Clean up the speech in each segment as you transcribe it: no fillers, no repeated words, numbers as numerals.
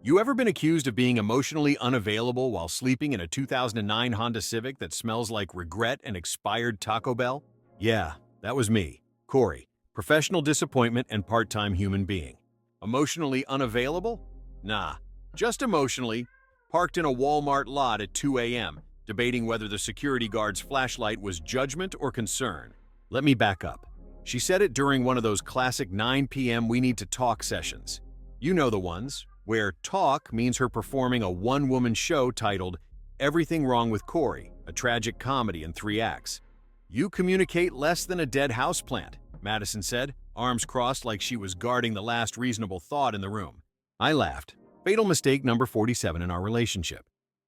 You ever been accused of being emotionally unavailable while sleeping in a 2009 Honda Civic that smells like regret and expired Taco Bell? Yeah, that was me, Corey, professional disappointment and part-time human being. Emotionally unavailable? Nah, just emotionally, parked in a Walmart lot at 2 a.m., debating whether the security guard's flashlight was judgment or concern. Let me back up. She said it during one of those classic 9 p.m. we need to talk sessions. You know the ones, where talk means her performing a one-woman show titled Everything Wrong with Corey, a tragic comedy in 3 acts. You communicate less than a dead houseplant, Madison said, arms crossed like she was guarding the last reasonable thought in the room. I laughed. Fatal mistake number 47 in our relationship.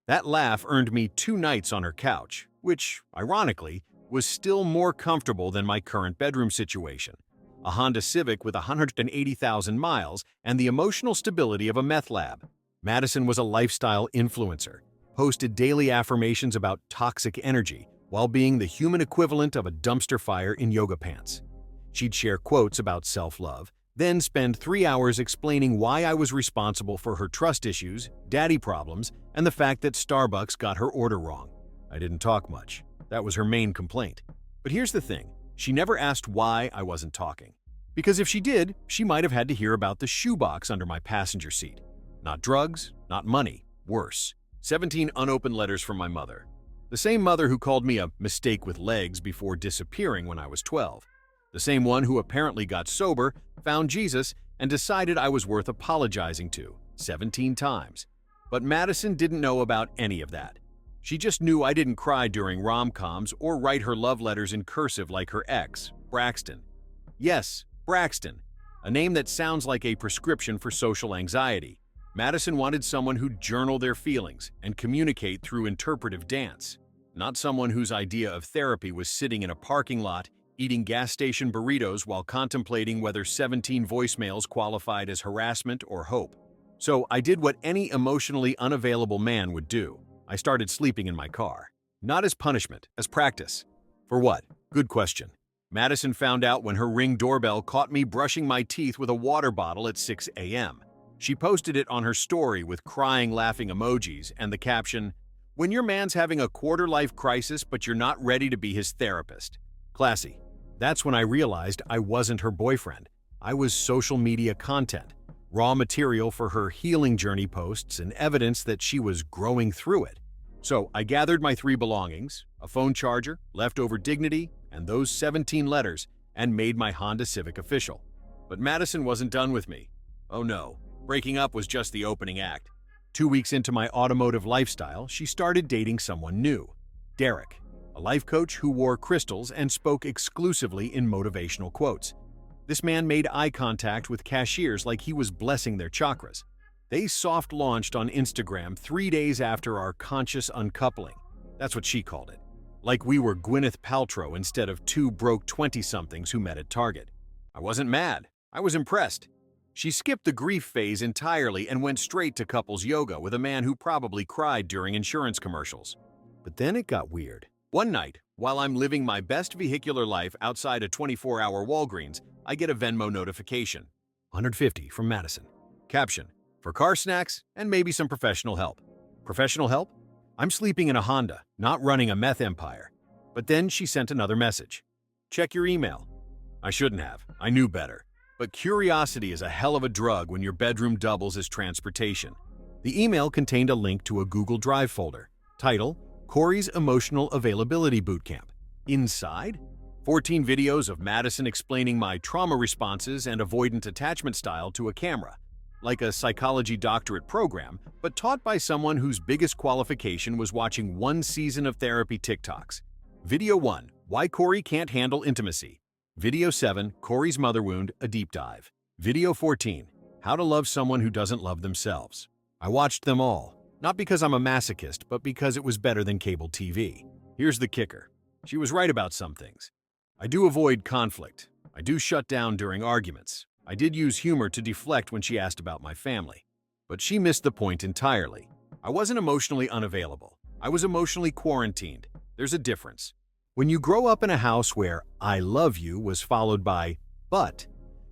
That laugh earned me 2 nights on her couch, which, ironically, was still more comfortable than my current bedroom situation. A Honda Civic with 180,000 miles and the emotional stability of a meth lab. Madison was a lifestyle influencer, posted daily affirmations about toxic energy while being the human equivalent of a dumpster fire in yoga pants. She'd share quotes about self-love, then spend 3 hours explaining why I was responsible for her trust issues, daddy problems, and the fact that Starbucks got her order wrong. I didn't talk much. That was her main complaint. But here's the thing. She never asked why I wasn't talking. Because if she did, she might have had to hear about the shoebox under my passenger seat. Not drugs, not money, worse. 17 unopened letters from my mother. The same mother who called me a mistake with legs before disappearing when I was 12. The same one who apparently got sober, found Jesus, and decided I was worth apologizing to 17 times. But Madison didn't know about any of that. She just knew I didn't cry during rom-coms or write her love letters in cursive like her ex, Braxton. Yes, Braxton, a name that sounds like a prescription for social anxiety. Madison wanted someone who'd journal their feelings and communicate through interpretive dance, not someone whose idea of therapy was sitting in a parking lot eating gas station burritos while contemplating whether 17 voicemails qualified as harassment or hope. So I did what any emotionally unavailable man would do. I started sleeping in my car. Not as punishment, as practice. For what? Good question. Madison found out when her Ring doorbell caught me brushing my teeth with a water bottle at 6 a.m. She posted it on her story with crying, laughing emojis and the caption, "When your man's having a quarter-life crisis but you're not ready to be his therapist." Classy. That's when I realized I wasn't her boyfriend. I was social media content. Raw material for her healing journey posts and evidence that she was growing through it. So I gathered my 3 belongings, a phone charger, leftover dignity, and those 17 letters, and made my Honda Civic official. But Madison wasn't done with me. Oh no, breaking up was just the opening act. 2 weeks into my automotive lifestyle, she started dating someone new, Derek, a life coach who wore crystals and spoke exclusively in motivational quotes. This man made eye contact with cashiers like he was blessing their chakras. They soft-launched on Instagram 3 days after our conscious uncoupling. That's what she called it. Like we were Gwyneth Paltrow instead of 2 broke 20-somethings who met at Target. I wasn't mad. I was impressed. She skipped the grief phase entirely and went straight to couples yoga with a man who probably cried during insurance commercials. But then it got weird. One night, while I'm living my best vehicular life outside a 24-hour Walgreens, I get a Venmo notification. 150 from Madison. Caption, for car snacks and maybe some professional help. Professional help? I'm sleeping in a Honda, not running a meth empire. But then she sent another message. Check your email. I shouldn't have. I knew better. But curiosity is a hell of a drug when your bedroom doubles as transportation. The email contained a link to a Google Drive folder. Title, Corey's Emotional Availability Bootcamp. Inside, 14 videos of Madison explaining my trauma responses and avoidant attachment style to a camera, like a psychology doctorate program, but taught by someone whose biggest qualification was watching 1 season of therapy TikToks. Video 1, Why Corey Can't Handle Intimacy. Video 7, Corey's Mother Wound, a deep dive. Video 14, How to Love Someone Who Doesn't Love Themselves. I watched them all, not because I'm a masochist, but because it was better than cable TV. Here's the kicker. She was right about some things. I do avoid conflict. I do shut down during arguments. I did use humor to deflect when she asked about my family. But she missed the point entirely. I wasn't emotionally unavailable. I was emotionally quarantined. There's a difference. When you grow up in a house where "I love you" was followed by "but,"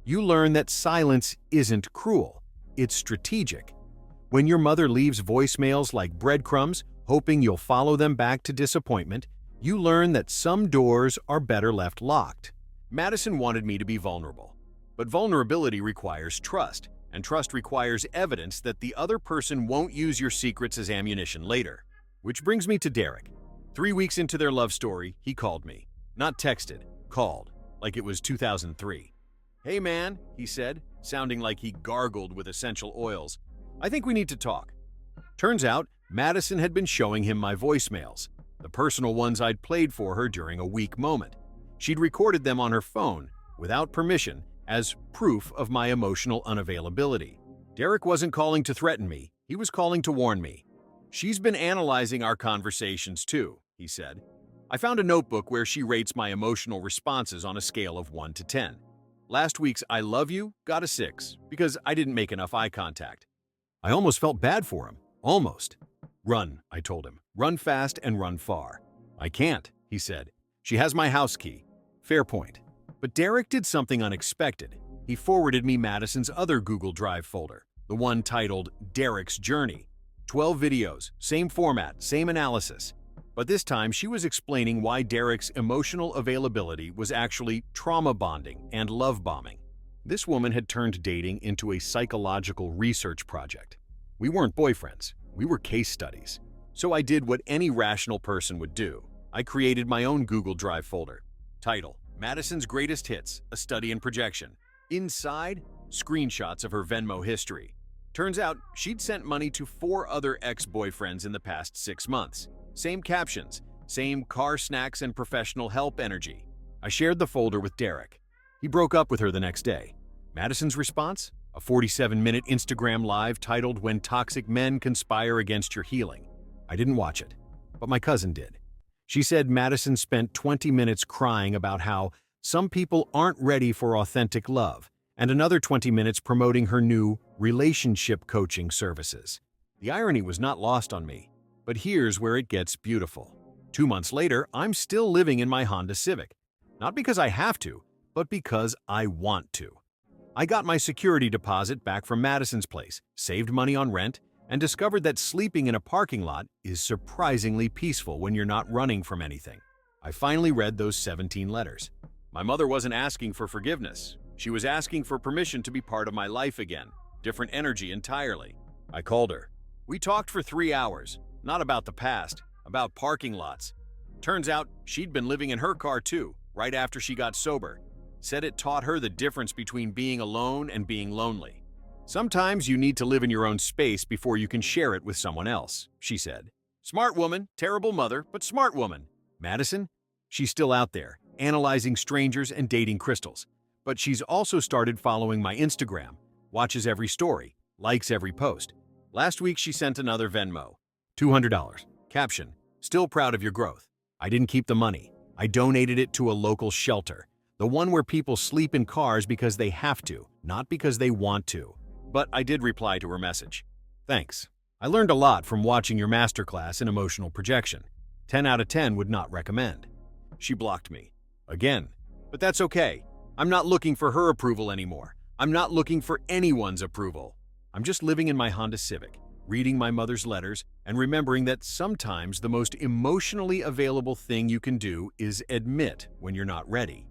you learn that silence isn't cruel. It's strategic. When your mother leaves voicemails like breadcrumbs, hoping you'll follow them back to disappointment, you learn that some doors are better left locked. Madison wanted me to be vulnerable. But vulnerability requires trust, and trust requires evidence that the other person won't use your secrets as ammunition later. Which brings me to Derek. 3 weeks into their love story, he called me. Not texted, called, like it was 2003. "Hey man," he said, sounding like he gargled with essential oils. "I think we need to talk." Turns out, Madison had been showing him my voicemails, the personal ones I'd played for her during a weak moment. She'd recorded them on her phone, without permission, as proof of my emotional unavailability. Derek wasn't calling to threaten me, he was calling to warn me. "She's been analyzing our conversations too," he said. "I found a notebook where she rates my emotional responses on a scale of 1 to 10. Last week's 'I love you' got a 6, because I didn't make enough eye contact." I almost felt bad for him. Almost. "Run," I told him. "Run fast and run far." "I can't," he said. "She has my house key." Fair point. But Derek did something unexpected. He forwarded me Madison's other Google Drive folder, the one titled Derek's Journey. 12 videos, same format, same analysis. But this time she was explaining why Derek's emotional availability was actually trauma bonding and love bombing. This woman had turned dating into a psychological research project. We weren't boyfriends, we were case studies. So I did what any rational person would do. I created my own Google Drive folder. Title: Madison's Greatest Hits, a Study in Projection. Inside, screenshots of her Venmo history. Turns out, she'd sent money to 4 other ex-boyfriends in the past 6 months. Same captions, same car snacks and professional help energy. I shared the folder with Derek. He broke up with her the next day. Madison's response? A 47-minute Instagram live titled "When Toxic Men Conspire Against Your Healing." I didn't watch it, but my cousin did. She said Madison spent 20 minutes crying about how some people aren't ready for authentic love, and another 20 minutes promoting her new relationship coaching services. The irony was not lost on me, but here's where it gets beautiful. 2 months later, I'm still living in my Honda Civic. Not because I have to, but because I want to. I got my security deposit back from Madison's place, saved money on rent, and discovered that sleeping in a parking lot is surprisingly peaceful when you're not running from anything. I finally read those 17 letters. My mother wasn't asking for forgiveness. She was asking for permission to be part of my life again. Different energy entirely. I called her. We talked for 3 hours, not about the past, about parking lots. Turns out she'd been living in her car too, right after she got sober. Said it taught her the difference between being alone and being lonely. Sometimes you need to live in your own space before you can share it with someone else, she said. Smart woman, terrible mother, but smart woman. Madison? She's still out there, analyzing strangers and dating crystals. But she's also started following my Instagram, watches every story, likes every post. Last week she sent another Venmo. $200. Caption: still proud of your growth. I didn't keep the money. I donated it to a local shelter. The one where people sleep in cars because they have to, not because they want to. But I did reply to her message. Thanks. I learned a lot from watching your masterclass in emotional projection. 10 out of 10 would not recommend. She blocked me. Again. But that's okay. I'm not looking for her approval anymore. I'm not looking for anyone's approval. I'm just living in my Honda Civic, reading my mother's letters, and remembering that sometimes the most emotionally available thing you can do is admit when you're not ready.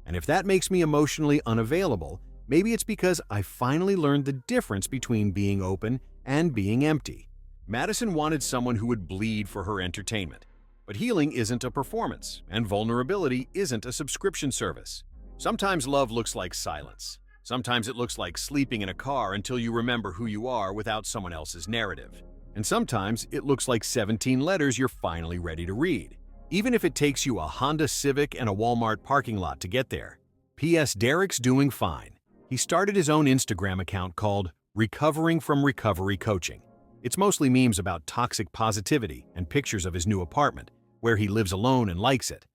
And if that makes me emotionally unavailable, maybe it's because I finally learned the difference between being open and being empty. Madison wanted someone who would bleed for her entertainment. But healing isn't a performance, and vulnerability isn't a subscription service. Sometimes love looks like silence. Sometimes it looks like sleeping in a car until you remember who you are without someone else's narrative. And sometimes it looks like 17 letters you're finally ready to read, even if it takes you a Honda Civic and a Walmart parking lot to get there. P.S. Derek's doing fine. He started his own Instagram account called Recovering from Recovery Coaching. It's mostly memes about toxic positivity and pictures of his new apartment, where he lives alone and likes it.